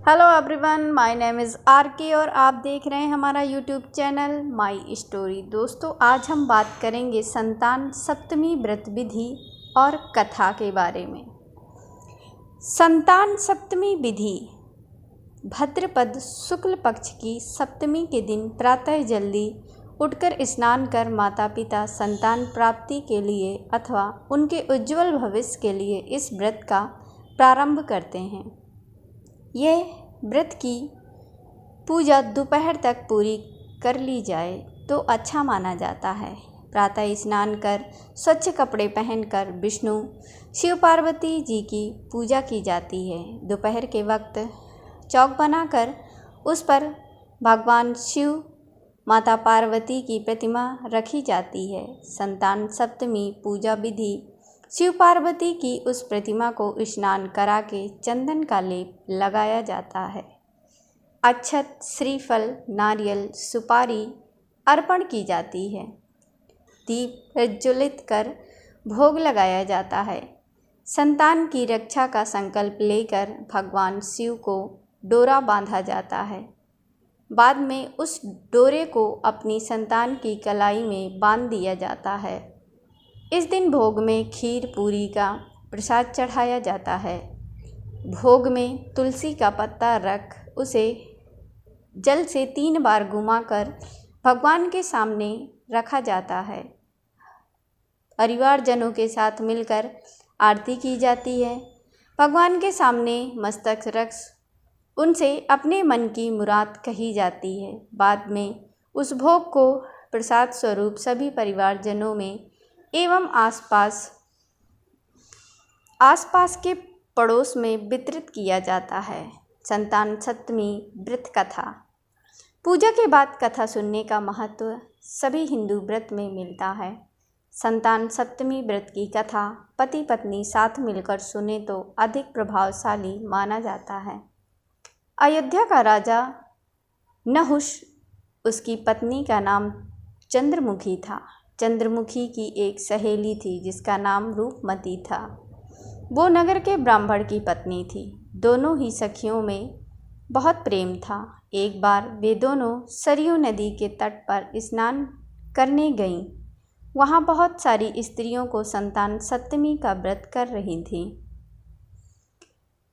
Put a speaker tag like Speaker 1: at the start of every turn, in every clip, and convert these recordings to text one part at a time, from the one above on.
Speaker 1: Hello everyone, my name is RK और आप देख रहे हैं हमारा यूट्यूब चैनल माई स्टोरी। दोस्तों, आज हम बात करेंगे संतान सप्तमी व्रत विधि और कथा के बारे में। संतान सप्तमी विधि भाद्रपद शुक्ल पक्ष की सप्तमी के दिन प्रातः जल्दी उठकर स्नान कर माता पिता संतान प्राप्ति के लिए अथवा उनके उज्जवल भविष्य के लिए इस व्रत का प्रारंभ करते हैं। यह व्रत की पूजा दोपहर तक पूरी कर ली जाए तो अच्छा माना जाता है। प्रातः स्नान कर स्वच्छ कपड़े पहनकर विष्णु शिव पार्वती जी की पूजा की जाती है। दोपहर के वक्त चौक बनाकर उस पर भगवान शिव माता पार्वती की प्रतिमा रखी जाती है। संतान सप्तमी पूजा विधि शिव पार्वती की उस प्रतिमा को स्नान करा के चंदन का लेप लगाया जाता है। अक्षत, श्रीफल, नारियल, सुपारी अर्पण की जाती है। दीप प्रज्वलित कर भोग लगाया जाता है। संतान की रक्षा का संकल्प लेकर भगवान शिव को डोरा बांधा जाता है। बाद में उस डोरे को अपनी संतान की कलाई में बांध दिया जाता है। इस दिन भोग में खीर पूरी का प्रसाद चढ़ाया जाता है। भोग में तुलसी का पत्ता रख उसे जल से 3 बार घुमाकर भगवान के सामने रखा जाता है। परिवारजनों के साथ मिलकर आरती की जाती है। भगवान के सामने मस्तक रख उनसे अपने मन की मुराद कही जाती है। बाद में उस भोग को प्रसाद स्वरूप सभी परिवारजनों में एवं आसपास के पड़ोस में वितरित किया जाता है। संतान सप्तमी व्रत कथा। पूजा के बाद कथा सुनने का महत्व सभी हिंदू व्रत में मिलता है। संतान सप्तमी व्रत की कथा पति पत्नी साथ मिलकर सुने तो अधिक प्रभावशाली माना जाता है। अयोध्या का राजा नहुष, उसकी पत्नी का नाम चंद्रमुखी था। चंद्रमुखी की एक सहेली थी जिसका नाम रूपमती था। वो नगर के ब्राह्मण की पत्नी थी। दोनों ही सखियों में बहुत प्रेम था। एक बार वे दोनों सरयू नदी के तट पर स्नान करने गईं। वहाँ बहुत सारी स्त्रियों को संतान सप्तमी का व्रत कर रही थीं।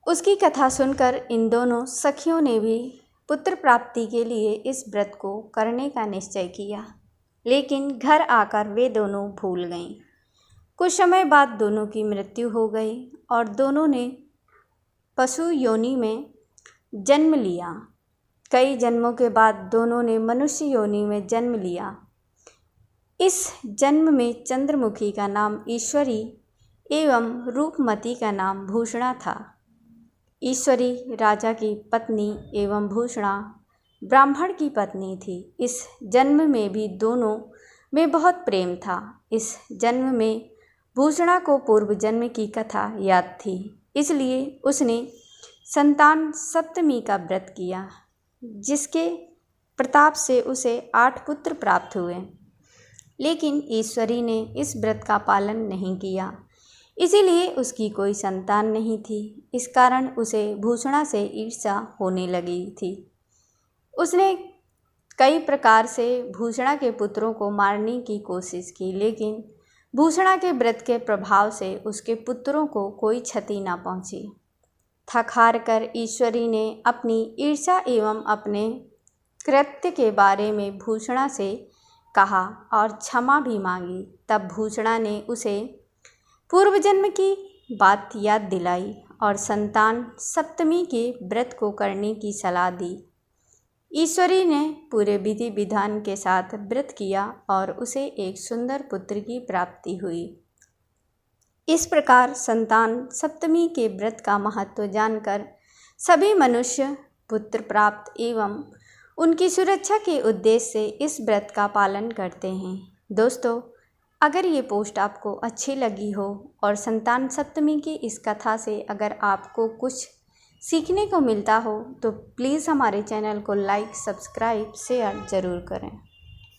Speaker 1: उसकी कथा सुनकर इन दोनों सखियों ने भी पुत्र प्राप्ति के लिए इस व्रत को करने का निश्चय किया, लेकिन घर आकर वे दोनों भूल गईं। कुछ समय बाद दोनों की मृत्यु हो गई और दोनों ने पशु योनि में जन्म लिया। कई जन्मों के बाद दोनों ने मनुष्य योनि में जन्म लिया। इस जन्म में चंद्रमुखी का नाम ईश्वरी एवं रूपमती का नाम भूषणा था। ईश्वरी राजा की पत्नी एवं भूषणा ब्राह्मण की पत्नी थी। इस जन्म में भी दोनों में बहुत प्रेम था। इस जन्म में भूषणा को पूर्व जन्म की कथा याद थी, इसलिए उसने संतान सप्तमी का व्रत किया, जिसके प्रताप से उसे 8 पुत्र प्राप्त हुए। लेकिन ईश्वरी ने इस व्रत का पालन नहीं किया, इसीलिए उसकी कोई संतान नहीं थी। इस कारण उसे भूषणा से ईर्ष्या होने लगी थी। उसने कई प्रकार से भूषणा के पुत्रों को मारने की कोशिश की, लेकिन भूषणा के व्रत के प्रभाव से उसके पुत्रों को कोई क्षति न पहुंची। थक हार कर ईश्वरी ने अपनी ईर्ष्या एवं अपने कृत्य के बारे में भूषणा से कहा और क्षमा भी मांगी। तब भूषणा ने उसे पूर्व जन्म की बात याद दिलाई और संतान सप्तमी के व्रत को करने की सलाह दी। ईश्वरी ने पूरे विधि विधान के साथ व्रत किया और उसे एक सुंदर पुत्र की प्राप्ति हुई। इस प्रकार संतान सप्तमी के व्रत का महत्व जानकर सभी मनुष्य पुत्र प्राप्त एवं उनकी सुरक्षा के उद्देश्य से इस व्रत का पालन करते हैं। दोस्तों, अगर ये पोस्ट आपको अच्छी लगी हो और संतान सप्तमी की इस कथा से अगर आपको कुछ सीखने को मिलता हो तो प्लीज़ हमारे चैनल को लाइक, सब्सक्राइब, शेयर ज़रूर करें।